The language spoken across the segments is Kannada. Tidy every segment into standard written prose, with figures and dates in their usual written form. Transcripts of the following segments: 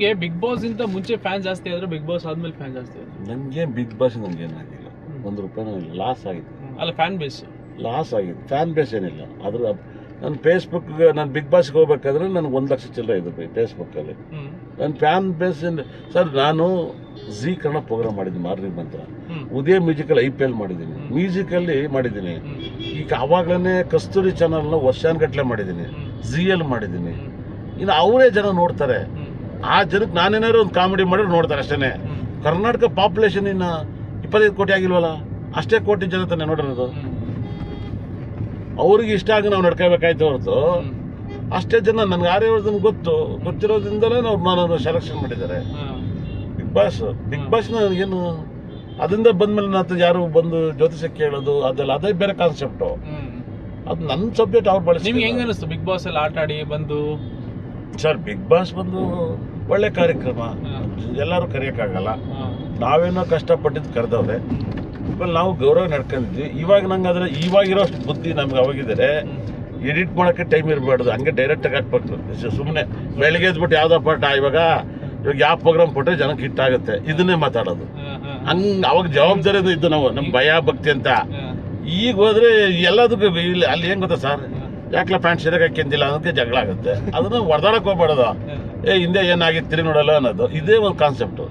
ನಿಮ್ಗೆ ಬಿಗ್ ಬಾಸ್ ಇಂತ ಮುಂಚೆ ಫ್ಯಾನ್ ಜಾಸ್ತಿ ಆದ್ರೆ ಬಿಗ್ ಬಾಸ್ ಆದ್ಮೇಲೆ ಫ್ಯಾನ್ ಜಾಸ್ತಿ ಆದ್ರೆ ನನಗೆ ಬಿಗ್ ಬಾಸ್ ನನಗೇನಾಗಿಲ್ಲ, 1 ರೂಪಾಯಿ ಲಾಸ್ ಆಗಿದೆ. ಅಲ್ಲ ಫ್ಯಾನ್ ಬೇಸ್ ಲಾಸ್ ಆಗಿದೆ, ಫ್ಯಾನ್ ಬೇಸ್ ಏನಿಲ್ಲ. ಅದ್ರ ನಾನು ಫೇಸ್ಬುಕ್ಗೆ ನಾನು ಬಿಗ್ ಬಾಸ್ಗೆ ಹೋಗ್ಬೇಕಾದ್ರೆ ನನಗೆ 1 ಲಕ್ಷ ಚಿಲ್ಲರೆ ಇದೆ ಫೇಸ್ಬುಕ್ಕಲ್ಲಿ. ನನ್ನ ಫ್ಯಾನ್ ಬೇಸ್ ಸರ್, ನಾನು ಜಿ ಕನ್ನಡ ಪ್ರೋಗ್ರಾಮ್ ಮಾಡಿದ್ದೀನಿ, ಮಾರ್ನಿಂಗ್ ಮಂತ್ರ, ಉದಯ ಮ್ಯೂಸಿಕಲ್ಲಿ IPL ಮಾಡಿದ್ದೀನಿ, ಮ್ಯೂಸಿಕಲ್ಲಿ ಮಾಡಿದ್ದೀನಿ. ಈಗ ಅವಾಗಲೇ ಕಸ್ತೂರಿ ಚಾನಲ್ನ ವರ್ಷಾನ್ಗಟ್ಲೆ ಮಾಡಿದ್ದೀನಿ, ಜಿಯಲ್ಲಿ ಮಾಡಿದ್ದೀನಿ. ಇನ್ನು ಅವರೇ ಜನ ನೋಡ್ತಾರೆ. ಆ ಜನಕ್ಕೆ ನಾನೇನಾದ್ರು ಒಂದು ಕಾಮಿಡಿ ಮಾಡಿದ್ರೆ ನೋಡ್ತಾರೆ ಅಷ್ಟೇ. ಕರ್ನಾಟಕ ಪಾಪ್ಯುಲೇಷನ್ ಇನ್ನು 25 ಕೋಟಿ ಆಗಿಲ್ವಲ್ಲ, ಅಷ್ಟೇ ಕೋಟಿ ಜನ ತಾನೆ ನೋಡಿರೋದು. ಅವ್ರಿಗೆ ಇಷ್ಟ ಆಗಿ ನಾವು ನಡ್ಕೋಬೇಕಾಯ್ತು ಹೊರತು ಅಷ್ಟೇ ಜನ ನನಗೆ ಆರ್ಯವರ್ಧನ್ ಗೊತ್ತಿರೋದ್ರಿಂದಲೇ ನಾನು ಸೆಲೆಕ್ಷನ್ ಮಾಡಿದ್ದಾರೆ. ಬಿಗ್ ಬಾಸ್ ನನಗೇನು ಅದರಿಂದ ಬಂದ್ಮೇಲೆ ನಾನು ಯಾರು ಬಂದು ಜ್ಯೋತಿಷ ಕೇಳೋದು ಅದೆಲ್ಲ ಅದೇ ಬೇರೆ ಕಾನ್ಸೆಪ್ಟು. ಅದು ನನ್ನ ಸಬ್ಜೆಕ್ಟ್ ಅವ್ರು ಬಳಸಿ. ನಿಮ್ಗೆ ಹೆಂಗ ಅನಿಸ್ತು ಬಿಗ್ ಬಾಸ್ ಅಲ್ಲಿ ಆಟ ಆಡಿ ಬಂದು? ಸರ್, ಬಿಗ್ ಬಾಸ್ ಬಂದು ಒಳ್ಳೆ ಕಾರ್ಯಕ್ರಮ, ಎಲ್ಲರೂ ಕರೆಯೋಕ್ಕಾಗಲ್ಲ. ನಾವೇನೋ ಕಷ್ಟಪಟ್ಟಿದ್ದು ಕರೆದವ್ರೆ, ಆಮೇಲೆ ನಾವು ಗೌರವ ನಡ್ಕೊಂಡಿದ್ವಿ. ಇವಾಗ ನಂಗೆ ಆದರೆ ಇವಾಗಿರೋ ಅಷ್ಟು ಬುದ್ಧಿ ನಮ್ಗೆ ಅವಾಗಿದ್ದಾರೆ. ಎಡಿಟ್ ಮಾಡೋಕ್ಕೆ ಟೈಮ್ ಇರಬಾರ್ದು, ಹಂಗೆ ಡೈರೆಕ್ಟಾಗಿ ಹಾಕ್ಬೇಕು. ಸುಮ್ಮನೆ ಬೆಳಗ್ಗೆ ಎದ್ಬಿಟ್ಟು ಯಾವುದೋ ಪಾಠ ಇವಾಗ ಯಾವ ಪ್ರೋಗ್ರಾಮ್ ಕೊಟ್ಟರೆ ಜನಕ್ಕೆ ಹಿಟ್ ಆಗುತ್ತೆ ಇದನ್ನೇ ಮಾತಾಡೋದು. ಹಂಗೆ ಅವಾಗ ಜವಾಬ್ದಾರಿ ಇದ್ದು ನಾವು ನಮ್ಮ ಭಯ ಭಕ್ತಿ ಅಂತ. ಈಗ ಹೋದ್ರೆ ಎಲ್ಲದಕ್ಕೂ ಇಲ್ಲಿ ಅಲ್ಲಿ ಏನು ಗೊತ್ತಾ ಸರ್, ಯಾಕಲ ಪ್ಯಾಂಟ್ ಸರಿಯಾಗಿ ಹಾಕ್ಯಂತಿಲ್ಲ ಅದಕ್ಕೆ ಜಗಳ ಆಗುತ್ತೆ. ಅದನ್ನ ಹೊಡೆದಾಡಕ್ಕೆ ಹೋಗ್ಬಾರ್ದು. ಹಿಂದೆ ಏನಾಗಿತ್ತು ನೋಡಲ್ಲ ಅನ್ನೋದು ಇದೇ ಒಂದು ಕಾನ್ಸೆಪ್ಟು.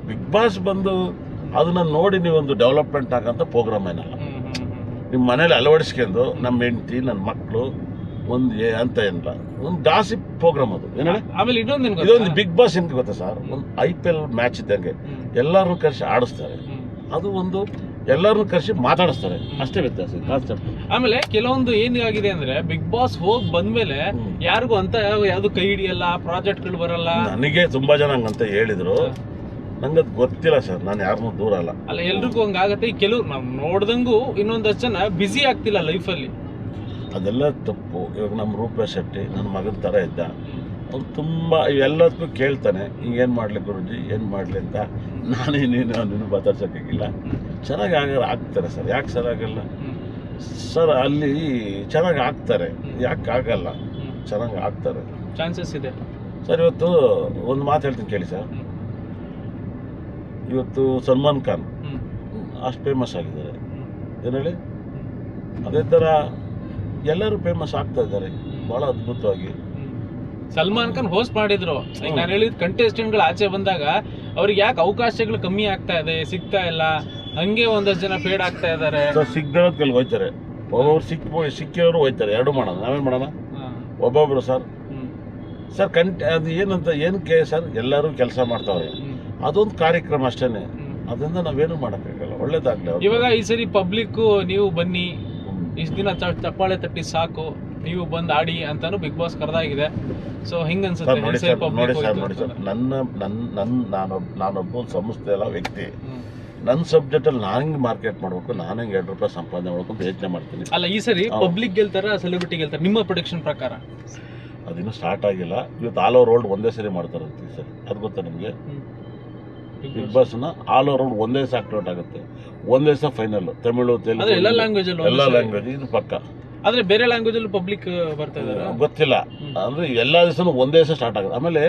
ಬಿಗ್ ಬಾಸ್ ಬಂದು ಅದನ್ನ ನೋಡಿ ನೀವೊಂದು ಡೆವಲಪ್ಮೆಂಟ್ ಆಗಂತ ಪ್ರೋಗ್ರಾಮ್ ಏನಲ್ಲ. ನಿಮ್ಮ ಮನೇಲಿ ಅಳವಡಿಸ್ಕೊಂಡು ನಮ್ಮ ಹೆಂಡತಿ ನನ್ನ ಮಕ್ಕಳು ಒಂದು ಅಂತ ಏನಿಲ್ಲ, ಒಂದು ಗಾಸಿಪ್ ಪ್ರೋಗ್ರಾಮ್ ಅದು. ಆಮೇಲೆ ಇದೊಂದು ಬಿಗ್ ಬಾಸ್ ಏನ್ ಗೊತ್ತಾ ಸರ್, ಒಂದು IPL ಮ್ಯಾಚ್ ಇದ್ದಂಗೆ ಎಲ್ಲರನ್ನೂ ಕರೆಸಿ ಆಡಿಸ್ತಾರೆ. ಅದು ಒಂದು ಎಲ್ಲರನ್ನೂ ಕರೆಸಿ ಮಾತಾಡಿಸ್ತಾರೆ, ಅಷ್ಟೇ ವ್ಯತ್ಯಾಸ ಕಾನ್ಸೆಪ್ಟ್. ಆಮೇಲೆ ಕೆಲವೊಂದು ಏನಾಗಿದೆ ಅಂದ್ರೆ ಬಿಗ್ ಬಾಸ್ ಹೋಗಿ ಬಂದ್ಮೇಲೆ ಯಾರಿಗೂ ಅಂತ ಯಾವ್ದು ಕೈ ಹಿಡಿಯಲ್ಲ, ಪ್ರಾಜೆಕ್ಟ್ಗಳು ಬರಲ್ಲ. ನನಗೆ ತುಂಬಾ ಜನ ಹಂಗಂತ ಹೇಳಿದ್ರು, ನಂಗೆ ಅದು ಗೊತ್ತಿಲ್ಲ ಸರ್, ನಾನು ಯಾರನ್ನೂ ದೂರ ಅಲ್ಲ. ಎಲ್ರಿಗೂ ಹಂಗಾಗತ್ತೆ. ಕೆಲವ್ರು ನಾವು ನೋಡ್ದಂಗೂ ಇನ್ನೊಂದಷ್ಟು ಜನ ಬ್ಯುಸಿ ಆಗ್ತಿಲ್ಲ ಲೈಫಲ್ಲಿ. ಅದೆಲ್ಲ ತಪ್ಪು. ಇವಾಗ ನಮ್ಮ ರೂಪೇಶ್ ಶೆಟ್ಟಿ ನನ್ನ ಮಗನ ಥರ ಇದ್ದ, ಅವ್ನು ತುಂಬ ಎಲ್ಲದಕ್ಕೂ ಕೇಳ್ತಾನೆ, ಹಿಂಗೇನು ಮಾಡಲಿ ಗುರುಜಿ, ಏನು ಮಾಡಲಿ ಅಂತ. ನೀನು ಮಾತಾಡ್ಸೋಕ್ಕಾಗಿಲ್ಲ. ಚೆನ್ನಾಗಿ ಆಗ್ತಾರೆ ಸರ್. ಯಾಕೆ ಸರ್ ಆಗಲ್ಲ ಸರ್? ಅಲ್ಲಿ ಚೆನ್ನಾಗಿ ಆಗ್ತಾರೆ, ಯಾಕೆ ಆಗಲ್ಲ? ಚೆನ್ನಾಗಿ ಆಗ್ತಾರೆ, ಚಾನ್ಸಸ್ ಇದೆ ಸರ್. ಇವತ್ತು ಒಂದು ಮಾತು ಹೇಳ್ತೀನಿ ಕೇಳಿ ಸರ್. ಇವತ್ತು ಸಲ್ಮಾನ್ ಖಾನ್ ಅಷ್ಟು ಫೇಮಸ್ ಆಗಿದ್ದಾರೆ, ಏನು ಹೇಳಿ. ಅದೇ ಥರ ಎಲ್ಲರೂ ಫೇಮಸ್ ಆಗ್ತಾ ಇದ್ದಾರೆ ಭಾಳ ಅದ್ಭುತವಾಗಿ. ಸಲ್ಮಾನ್ ಖಾನ್ ಹೋಸ್ಟ್ ಮಾಡಿದ್ರು. ಈಗ ನಾನು ಹೇಳಿದ ಕಂಟೆಸ್ಟೆಂಟ್ಗಳು ಆಚೆ ಬಂದಾಗ ಅವ್ರಿಗೆ ಯಾಕೆ ಅವಕಾಶಗಳು ಕಮ್ಮಿ ಆಗ್ತಾ ಇದೆ, ಸಿಗ್ತಾ ಇಲ್ಲ, ಹಂಗೆ ಒಂದಷ್ಟು ಜನ ಫೇಡ್ ಆಗ್ತಾ ಇದ್ದಾರೆ. ಸಿಗ್ದಿರೋದು ಕೆಲ ಹೋಯ್ತಾರೆ, ಒಬ್ಬೊಬ್ರು ಸಿಕ್ಕಿರೋರು ಹೋಯ್ತಾರೆ. ಎರಡು ಮಾಡೋಣ, ನಾವೇನು ಮಾಡೋಣ? ಒಬ್ಬೊಬ್ರು ಸರ್ ಅದು ಏನಕ್ಕೆ ಸರ್, ಎಲ್ಲರೂ ಕೆಲಸ ಮಾಡ್ತಾವ್ರೆ, ಅದೊಂದು ಕಾರ್ಯಕ್ರಮ ಅಷ್ಟೇನೆ. ಅದರಿಂದ ನಾವೇನು ಮಾಡೋಕ್ಕಾಗಲ್ಲ, ಒಳ್ಳೇದಾಗ್ಲಿ. ಇವಾಗ ಈ ಸರಿ ಪಬ್ಲಿಕ್ ನೀವು ಬನ್ನಿ, ಇಷ್ಟು ದಿನ ಚಪ್ಪಾಳೆ ತಟ್ಟಿ ಸಾಕು, ನೀವು ಬಂದು ಆಡಿ ಅಂತಾನು ಬಿಗ್ ಬಾಸ್ ಕರೆದಾಗಿದೆ. ಸೊ ಹಿಂಗ ಅನ್ಸುತ್ತೆ ನೋಡಿ ಸರ್, ನಾನೊಬ್ಬ ಸಂಸ್ಥೆ ಅಲ್ಲ, ವ್ಯಕ್ತಿ. ನನ್ನ ಸಬ್ಜೆಕ್ಟ್ ಅಲ್ಲಿ ನಾನು ಹೆಂಗೆ ಮಾರ್ಕೆಟ್ ಮಾಡ್ಬೇಕು, ನಾನು ಹೆಂಗೆ 2 ರೂಪಾಯಿ ಸಂಪಾದನೆ ಮಾಡ್ಬೇಕು ಅಂತ ಯೋಚನೆ ಮಾಡ್ತೀನಿ. ಅಲ್ಲ, ಈ ಸರಿ ಪಬ್ಲಿಕ್ ಗೆಲ್ತಾರ, ಸೆಲೆಬ್ರಿಟಿ ಗೆಲ್ತಾರ ನಿಮ್ಮ ಪ್ರೊಡಿಕ್ಷನ್ ಪ್ರಕಾರ? ಅದಿನ್ನೂ ಸ್ಟಾರ್ಟ್ ಆಗಿಲ್ಲ. ಇವತ್ತು ಆಲ್ ಓವರ್ ವರ್ಲ್ಡ್ ಒಂದೇ ಸರಿ ಮಾಡ್ತಾರಂತೆ ಸರ್, ಅದು ಗೊತ್ತಾ ನಿಮಗೆ? ಬಿಗ್ ಬಾಸ್ನ ಆಲ್ ಓವರ್ ವರ್ಲ್ಡ್ ಒಂದೇ ದಿವಸ ಆಕ್ಟಿವೇಟ್ ಆಗುತ್ತೆ, ಒಂದೇ ದಿವಸ ಫೈನಲ್. ತಮಿಳು, ತೆಲುಗು, ಎಲ್ಲ ಲ್ಯಾಂಗ್ವೇಜ್ ಇದು ಪಕ್ಕ. ಆದ್ರೆ ಬೇರೆ ಲ್ಯಾಂಗ್ವೇಜ್ ಅಲ್ಲಿ ಪಬ್ಲಿಕ್ ಬರ್ತಾ ಇದ್ದಾರೆ ಗೊತ್ತಿಲ್ಲ. ಅಂದ್ರೆ ಎಲ್ಲ ದಿವಸನೂ ಒಂದೇ ದಿವಸ ಸ್ಟಾರ್ಟ್ ಆಗುತ್ತೆ. ಆಮೇಲೆ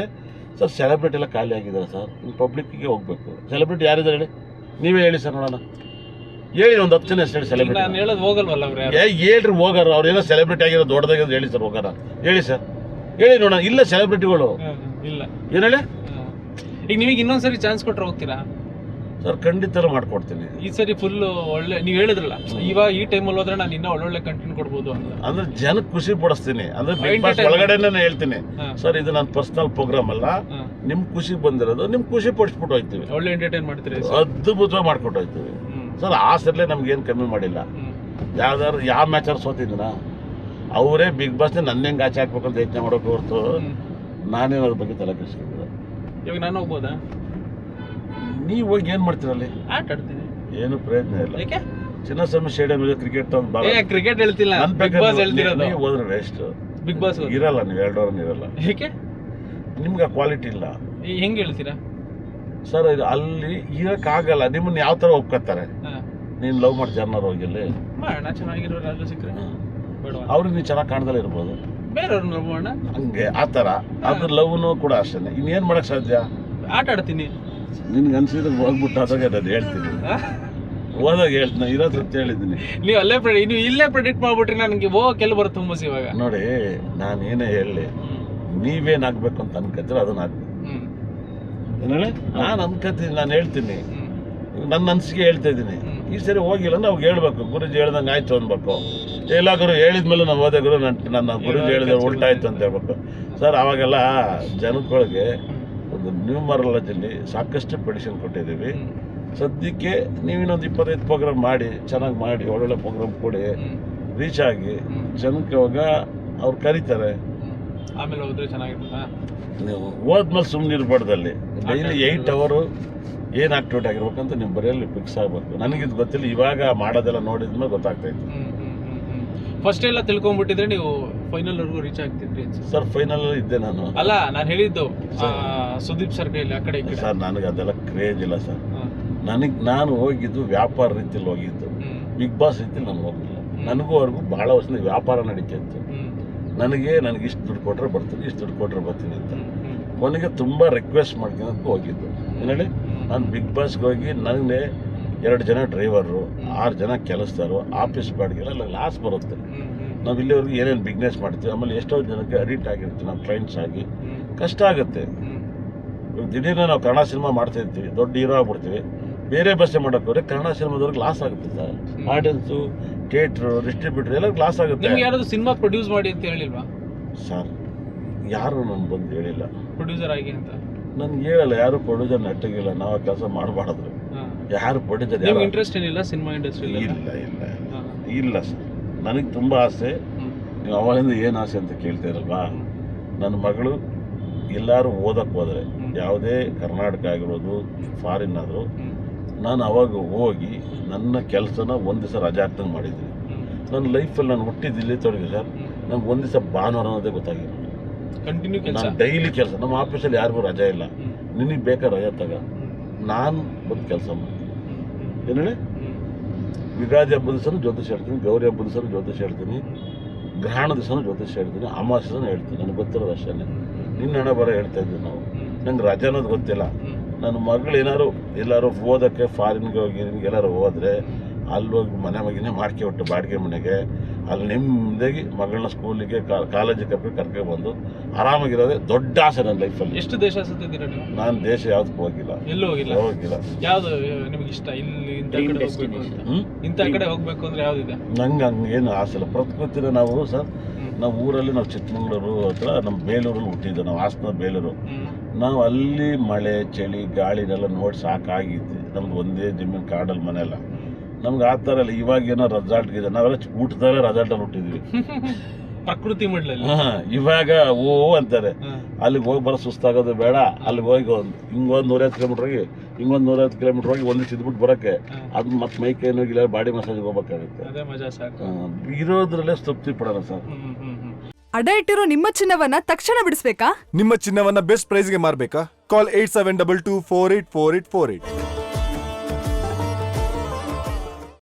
ಸರ್ ಸೆಲೆಬ್ರಿಟಿ ಎಲ್ಲ ಖಾಲಿ ಆಗಿದ್ದಾರೆ ಸರ್, ಇನ್ನು ಪಬ್ಲಿಕ್ಗೆ ಹೋಗ್ಬೇಕು. ಸೆಲೆಬ್ರಿಟಿ ಯಾರಿದ್ದಾರೆ ಹೇಳಿ, ನೀವೇ ಹೇಳಿ ಸರ್ ನೋಡೋಣ. ಹೇಳಿ ಒಂದು 10 ಜನ ಹೇಳಿ ಸೆಲೆಬ್ರಿಟಿ. ನಾನು ಹೇಳೋದು ಹೋಗಲ್ವಲ್ಲ ಅವ್ರು, ಹೇಳ್ರಿ ಹೋಗಾರ. ಅವ್ರು ಏನೋ ಸೆಲೆಬ್ರಿಟಿ ಆಗಿರೋ ದೊಡ್ಡದಾಗಿರೋದು ಹೇಳಿ ಸರ್, ಹೋಗಾರ ಹೇಳಿ ಸರ್, ಹೇಳಿ ನೋಡೋಣ. ಇಲ್ಲ ಸೆಲೆಬ್ರಿಟಿಗಳು ಇಲ್ಲ, ಏನು ಹೇಳಿ. ಈಗ ನಿಮಗೆ ಇನ್ನೊಂದ್ಸರಿ ಚಾನ್ಸ್ ಕೊಟ್ಟರೆ ಹೋಗ್ತೀರಾ ಸರ್? ಖಂಡಿತ ಮಾಡ್ಕೊಡ್ತೀನಿ. ಈ ಸರಿ ಫುಲ್ ಒಳ್ಳೆ, ನೀವು ಹೇಳಿದ್ರಲ್ಲ ಇವಾಗ ಈ ಟೈಮಲ್ಲಿ ಹೋದ್ರೆ ನಾನು ಇನ್ನೂ ಒಳ್ಳೊಳ್ಳೆ ಕಂಟೆಂಟ್ ಕೊಡ್ಬೋದು ಅಂತ. ಅಂದ್ರೆ ಜನಕ್ಕೆ ಖುಷಿ ಪಡಿಸ್ತೀನಿ. ಅಂದ್ರೆ ಬಿಗ್ ಬಾಸ್ ಒಳಗಡೆನೇ ಹೇಳ್ತೀನಿ ಸರ್, ಇದು ನನ್ನ ಪರ್ಸನಲ್ ಪ್ರೋಗ್ರಾಮ್ ಅಲ್ಲ, ನಿಮ್ ಖುಷಿ ಬಂದಿರೋದು, ನಿಮ್ ಖುಷಿ ಪಡಿಸ್ಬಿಟ್ಟು ಹೋಗ್ತೀವಿ. ಒಳ್ಳೆ ಎಂಟರ್ಟೈನ್ ಮಾಡ್ತೀರಿ, ಅದ್ಭುತವಾಗಿ ಮಾಡ್ಕೊಟ್ಟು ಹೋಗ್ತೀವಿ ಸರ್. ಆ ಸರ್ಲೆ ನಮ್ಗೆ ಏನು ಕಮ್ಮಿ ಮಾಡಿಲ್ಲ. ಯಾವ್ದಾದ್ರು ಯಾವ ಮ್ಯಾಚರ್ ಸೋತಿದ್ದೀನ, ಅವರೇ ಬಿಗ್ ಬಾಸ್ ನನ್ನ ಹೆಂಗೆ ಆಚೆ ಹಾಕ್ಬೇಕು ಅಂತ ಯೋಚನೆ ಮಾಡೋಕೆ ಹೊರತು ನಾನೇನು ಅದ್ರ ಬಗ್ಗೆ ತಲೆ ಕೆಡಿಸ್ಕೊಂಡಿಲ್ಲ. ಇವಾಗ ನಾನು ಹೋಗ್ಬೋದಾ? ನೀವು ಹೋಗಿ ಏನು ಮಾಡ್ತೀರಲ್ಲಿ? ಆಟ ಆಡ್ತೀನಿ, ಏನು ಪ್ರಯತ್ನ ಇಲ್ಲ. ಚಿನ್ನಸ್ವಾಮಿ ಸ್ಟೇಡಿಯಂ ಕ್ರಿಕೆಟ್ ಕ್ರಿಕೆಟ್ ಹೇಳ್ತಿಲ್ಲ, ಹೋದ್ರೆ ವೇಸ್ಟ್. ಬಿಗ್ ಬಾಸ್ ಇರಲ್ಲ, ನೀವು 2 ವಾರ ಇರಲ್ಲ. ಏಕೆ? ನಿಮ್ಗೆ ಕ್ವಾಲಿಟಿ ಇಲ್ಲ. ಹೆಂಗೆ ಹೇಳ್ತೀರಾ ಸರ್? ಅಲ್ಲಿ ಇರೋಕ್ಕಾಗಲ್ಲ. ನಿಮ್ಮನ್ನ ಯಾವ ಥರ ಒಪ್ಕೋತಾರೆ? ನೀನು ಲವ್ ಮಾಡಿ ಜನರು ಹೋಗಿಲ್ಲ, ಚೆನ್ನಾಗಿರೋ ಸಿಕ್ಕರೆ ಅವ್ರಿಗೆ ನೀವು ಚೆನ್ನಾಗಿ ಕಾಣ್ದಲ್ಲೇ ಇರ್ಬೋದು. ಬೇರೆಯವ್ರನ್ನ ಲವ್ ಮಾಡೋಣ, ಹಂಗೆ ಆ ಥರ ಅದ್ರ ಲವ್ನು ಕೂಡ ಅಷ್ಟೇ. ಇನ್ನೇನು ಮಾಡಕ್ ಸಾಧ್ಯ? ಆಟ ಆಡ್ತೀನಿ. ನಿನ್ಗೆ ಅನ್ಸಿದ್ರೆ ಹೋಗ್ಬಿಟ್ಟು ಅದಾಗ ನಾನು ಹೇಳ್ತೀನಿ, ಹೋದಾಗ ಹೇಳ್ತೀನಿ, ಇರೋ ಸತ್ಯ ಹೇಳಿದ್ದೀನಿ. ನೀವು ಅಲ್ಲೇ ನೀವು ಇಲ್ಲೇ ಪ್ರೆಡಿಕ್ಟ್ ಮಾಡ್ಬಿಟ್ರಿ, ನನಗೆ ಹೋಗಕ್ಕೆಲ್ಲ ಬರುತ್ತೆ ತುಂಬಸ್. ಇವಾಗ ನೋಡಿ, ನಾನು ಏನೇ ಹೇಳಿ ನೀವೇನಾಗ್ಬೇಕು ಅಂತ ಅನ್ಕೋತೀರ ಅದನ್ನ ಆಗ್ಬೇಕು. ಏನೇಳಿ ನಾನು ಅನ್ಕೋತೀನಿ, ನಾನು ಹೇಳ್ತೀನಿ, ನನ್ನ ಅನ್ಸಿಕೆ ಹೇಳ್ತಾ ಇದ್ದೀನಿ. ಈ ಸರಿ ಹೋಗಿಲ್ಲ ಅಂದ್ರೆ ಅವಾಗ ಹೇಳ್ಬೇಕು, ಗುರುಜಿ ಹೇಳ್ದಂಗೆ ಆಯ್ತು ಅನ್ಬೇಕು. ಎಲ್ಲ ಗುರು ಹೇಳಿದ್ಮೇಲೆ ನಾವು ಹೋದೆ ಗುರು ನನ್ನ ಗುರುಜಿ ಹೇಳಿದ್ರೆ ಉಲ್ಟಾಯ್ತು ಅಂತ ಹೇಳ್ಬೇಕು ಸರ್. ಅವಾಗೆಲ್ಲ ಜನಗಳಿಗೆ ಒಂದು ನ್ಯೂಮರಾಲಜಿಲಿ ಸಾಕಷ್ಟು ಪೆಡಿಷನ್ ಕೊಟ್ಟಿದ್ದೀವಿ. ಸದ್ಯಕ್ಕೆ ನೀವಿನ್ನೊಂದು 25 ಪ್ರೋಗ್ರಾಮ್ ಮಾಡಿ, ಚೆನ್ನಾಗಿ ಮಾಡಿ, ಒಳ್ಳೊಳ್ಳೆ ಪ್ರೋಗ್ರಾಮ್ ಕೊಡಿ, ರೀಚ್ ಆಗಿ ಜನಕ್ಕೆ ಅವಾಗ ಅವ್ರು ಕರೀತಾರೆ. ಆಮೇಲೆ ಹೋದ್ರೆ ಚೆನ್ನಾಗಿರ್ತದೆ. ನೀವು ಹೋದ್ಮೇಲೆ ಸುಮ್ಮನೆ ಇರ್ಬಾರ್ದಲ್ಲಿ. ಡೈಲಿ 8 ಅವರ್ ಏನು ಆಕ್ಟಿವೇಟ್ ಆಗಿರ್ಬೇಕಂತ ನೀವು ಬರೆಯಲ್ಲಿ ಫಿಕ್ಸ್ ಆಗಬೇಕು. ನನಗಿದು ಗೊತ್ತಿಲ್ಲ, ಇವಾಗ ಮಾಡೋದೆಲ್ಲ ನೋಡಿದ್ಮೇಲೆ ಗೊತ್ತಾಗ್ತಾಯಿತ್ತು. ಫಸ್ಟ್ ಎಲ್ಲ ತಿಳ್ಕೊಂಡ್ಬಿಟ್ಟಿದ್ರೆ ನೀವು ಫೈನಲ್ ವರ್ಗೂ ರೀಚ್ ಆಗ್ತಿದ್ರಿ ಸರ್. ಫೈನಲ್ ಇದ್ದೆ ನಾನು. ಅಲ್ಲ, ನಾನು ಹೇಳಿದ್ದು ಸುದೀಪ್ ಸರ್ ಕೈಲಿ ಆ ಕಡೆ ಈ ಕಡೆ. ಸರ್ ನನಗೆ ಅದೆಲ್ಲ ಕ್ರೇಜ್ ಇಲ್ಲ ಸರ್. ನಾನು ಹೋಗಿದ್ದು ವ್ಯಾಪಾರ ರೀತಿಯಲ್ಲಿ ಹೋಗಿದ್ದು, ಬಿಗ್ ಬಾಸ್ ರೀತಿಯಲ್ಲಿ ನಾನು ಹೋಗಿಲ್ಲ. ನನಗೂ ಅವ್ರಿಗೂ ಭಾಳ ವರ್ಷದಿಂದ ವ್ಯಾಪಾರ ನಡೀತಾ ಇತ್ತು. ನನಗೆ ಇಷ್ಟು ದುಡ್ಡು ಕೊಟ್ಟರೆ ಬರ್ತೀನಿ, ಇಷ್ಟು ದುಡ್ಡು ಕೊಟ್ಟರೆ ಬರ್ತೀನಿ ಅಂತ. ಕೊನೆಗೆ ತುಂಬ ರಿಕ್ವೆಸ್ಟ್ ಮಾಡ್ಕೊಂಡು ಹೋಗಿದ್ದು. ಏನೇಳಿ, ನಾನು ಬಿಗ್ ಬಾಸ್ಗೆ ಹೋಗಿ ನನಗೆ 2 ಜನ ಡ್ರೈವರು, 6 ಜನ ಕೆಲಸದಾರು, ಆಫೀಸ್ ಬಾಡಿಗೆಲ್ಲ ಲಾಸ್ ಬರುತ್ತೆ. ನಾವು ಇಲ್ಲಿವರೆಗೂ ಏನೇನು ಬಿಸ್ನೆಸ್ ಮಾಡ್ತೀವಿ, ಆಮೇಲೆ ಎಷ್ಟೋ ಜನಕ್ಕೆ ಅಡಿಕ್ಟ್ ಆಗಿರ್ತೀವಿ ನಾವು ಕ್ಲೈಂಟ್ಸ್ ಆಗಿ, ಕಷ್ಟ ಆಗುತ್ತೆ. ಇವಾಗ ದಿಢೀರ್ನ ನಾವು ಕನ್ನಡ ಸಿನಿಮಾ ಮಾಡ್ತಾ ಇರ್ತೀವಿ, ದೊಡ್ಡ ಹೀರೋ ಆಗ್ಬಿಡ್ತೀವಿ, ಬೇರೆ ಭಾಷೆ ಮಾಡೋಕೆ ಹೋದ್ರೆ ಕನ್ನಡ ಸಿನಿಮಾದವ್ರಿಗೆ ಲಾಸ್ ಆಗುತ್ತೆ ಸರ್. ಆಡಿಯನ್ಸು, ಥಿಯೇಟ್ರು, ಡಿಸ್ಟ್ರಿಬ್ಯೂಟರ್ ಎಲ್ಲರಿಗೂ ಲಾಸ್ ಆಗುತ್ತೆ. ನಿಮ್ಗೆ ಯಾರಾದ್ರು ಸಿನಿಮಾ ಪ್ರೊಡ್ಯೂಸ್ ಮಾಡಿ ಅಂತ ಹೇಳಿಲ್ವಾ ಸರ್? ಯಾರು ನನ್ಗೆ ಬಂದು ಹೇಳಿಲ್ಲ ಪ್ರೊಡ್ಯೂಸರ್ ಆಗಿ ಅಂತ. ನನ್ಗೆ ಹೇಳಲ್ಲ ಯಾರು ಪ್ರೊಡ್ಯೂಸರ್ ನೆಟ್ಟಿಗಿಲ್ಲ. ನಾವು ಕೆಲಸ ಮಾಡಬಾರ್ದು. ಯಾರು ಪ್ರೊಡ್ಯೂಸರ್ ಇಂಟ್ರೆಸ್ಟ್ ಏನಿಲ್ಲ ಸಿನಿಮಾ ಇಂಡಸ್ಟ್ರಿ? ಇಲ್ಲ ಸರ್. ನನಗೆ ತುಂಬ ಆಸೆ. ನೀವು ಅವಳಿಂದ ಏನು ಆಸೆ ಅಂತ ಕೇಳ್ತೀರಲ್ವಾ? ನನ್ನ ಮಗಳು ಎಲ್ಲರೂ ಓದಕ್ಕೆ ಹೋದರೆ, ಯಾವುದೇ ಕರ್ನಾಟಕ ಆಗಿರೋದು ಫಾರಿನ್ ಆದರೂ, ನಾನು ಅವಾಗ ಹೋಗಿ ನನ್ನ ಕೆಲಸನ ಒಂದು ದಿವಸ ರಜೆ ಹಾಕ್ದಂಗೆ ಮಾಡಿದ್ದೀನಿ. ನನ್ನ ಲೈಫಲ್ಲಿ ನಾನು ಹುಟ್ಟಿದ್ದು ತೊಡಗಿ ಸರ್. ನಂಗೆ ಒಂದು ದಿವಸ ಭಾನುವಾರ ಅನ್ನೋದೇ ಗೊತ್ತಾಗಿಲ್ಲ. ಕಂಟಿನ್ಯೂ ಕೆಲಸ, ನಾನು ಡೈಲಿ ಕೆಲಸ. ನಮ್ಮ ಆಫೀಸಲ್ಲಿ ಯಾರಿಗೂ ರಜೆ ಇಲ್ಲ. ನಿನಗೆ ಬೇಕಾ ರಜೆ ತಗ, ನಾನು ಬಂದು ಕೆಲಸ ಮಾಡ್ತೀನಿ. ಏನು ಹೇಳಿ, ಯುಗಾದಿ ಹಬ್ಬದ ದಿವಸನೂ ಜ್ಯೋತಿಷ ಹೇಳ್ತೀನಿ, ಗೌರಿ ಹಬ್ಬದ ದಿವಸನೂ ಜ್ಯೋತಿಷ ಹೇಳ್ತೀನಿ, ಗ್ರಹಣ ದಿವಸನೂ ಜ್ಯೋತಿಷ ಹೇಳ್ತೀನಿ, ಅಮಾವಾಸ್ಯನೂ ಹೇಳ್ತೀನಿ. ನನಗೆ ಗೊತ್ತಿರೋದು ಅಷ್ಟೇ. ನಿನ್ನ ಹಣ ಬರೋ ಹೇಳ್ತಾ ಇದ್ದೀನಿ ನಾವು. ನಂಗೆ ರಜೆ ಅನ್ನೋದು ಗೊತ್ತಿಲ್ಲ. ನನ್ನ ಮಗಳು ಏನಾದ್ರು ಎಲ್ಲರೂ ಓದೋಕ್ಕೆ ಫಾರಿನ್ಗೆ ಹೋಗಿ ಎಲ್ಲರೂ ಹೋದರೆ ಅಲ್ಲಿ ಹೋಗಿ ಮನೆಗೆ ಮಾಡ್ಕೊಬಿಟ್ಟು ಬಾಡಿಗೆ ಮನೆಗೆ ಅಲ್ಲಿ ನೆಮ್ಮದಿಯಾಗಿ ಮಗಳನ್ನ ಸ್ಕೂಲಿಗೆ ಕಾಲೇಜಿಗೆ ಕರ್ಕೊಂಡ್ಬಂದು ಆರಾಮಾಗಿರೋದೇ ದೊಡ್ಡ ಆಸೆ ನನ್ನ ಲೈಫಲ್ಲಿ. ಎಷ್ಟು ದೇಶ ಸುತ್ತಿದ್ದೀರಾ ನೀವು? ನಾನು ದೇಶ ಯಾವುದಕ್ಕೂ ಹೋಗಿಲ್ಲ. ಎಲ್ಲೂ ಹೋಗಿಲ್ಲ? ಯಾವುದು ನಿಮ್ಗೆ ಇಷ್ಟ? ಇಲ್ಲಿ ಇಂಥ ಕಡೆ ಹೋಗ್ಬೇಕು ಅಂತ, ಇಂಥ ಕಡೆ ಹೋಗ್ಬೇಕು ಅಂದ್ರೆ ಯಾವುದಿದೆ? ನಂಗೆ ಹಂಗೇನು ಆಸೆ ಇಲ್ಲ. ಪ್ರಕೃತಿನ ನಾವು ಸರ್, ನಾವು ಊರಲ್ಲಿ, ನಾವು ಚಿಕ್ಕಮಂಗ್ಳೂರು ಹತ್ರ ನಮ್ಮ ಬೇಲೂರಲ್ಲಿ ಹುಟ್ಟಿದ್ದು, ನಾವು ಹಾಸನ ಬೇಲೂರು. ನಾವು ಅಲ್ಲಿ ಮಳೆ ಚಳಿ ಗಾಳಿನೆಲ್ಲ ನೋಡಿ ಸಾಕಾಗಿತ್ತು. ನಮ್ದು ಒಂದೇ ಜಮೀನು ಕಾಡಲ್ಲಿ ಮನೆಯಲ್ಲ. ನಮ್ಗೆ ಆ ಥರ ಇಲ್ಲ. ಇವಾಗ ಏನೋ ರೆಸಾರ್ಟ್ಗಿದೆ, ನಾವೆಲ್ಲ ಊಟದಲ್ಲೇ ರೆಸಾರ್ಟಲ್ಲಿ ಹುಟ್ಟಿದ್ವಿ. ಪ್ರಕೃತಿ ಮಡ್ಲಲ್ಲಿ. ಇವಾಗ ಓ ಅಂತಾರೆ. ಅಲ್ಲಿಗೆ ಹೋಗಿ ಬರೋ ಸುಸ್ತಾಗೋದು ಬೇಡ. ಅಲ್ಲಿಗೆ ಹೋಗಿ ಹಿಂಗೊಂದು 150 ಕಿಲೋಮೀಟ್ರ್ ಹೋಗಿ, ಹಿಂಗೊಂದು 150 ಕಿಲೋಮೀಟ್ರ್ ಹೋಗಿ ಒಂದು ಇದ್ಬಿಟ್ಟು ಬರೋಕ್ಕೆ ಅದು ಮತ್ತೆ ಮೈ ಕೈ ನೋಗಿಲ್ಲ, ಬಾಡಿ ಮಸಾಜ್ಗೆ ಹೋಗ್ಬೇಕಾಗುತ್ತೆ. ಇರೋದ್ರಲ್ಲೇ ತೃಪ್ತಿ ಪಡೋಣ ಸರ್. ಅಡ ಇಟ್ಟಿರೋ ನಿಮ್ಮ ಚಿನ್ನವನ್ನ ತಕ್ಷಣ ಬಿಡಿಸ್ಬೇಕಾ? ನಿಮ್ಮ ಚಿನ್ನವನ್ನ ಬೆಸ್ಟ್ ಪ್ರೈಸ್ಗೆ ಮಾರ್ಬೇಕಾ? ಕಾಲ್ 8722484848.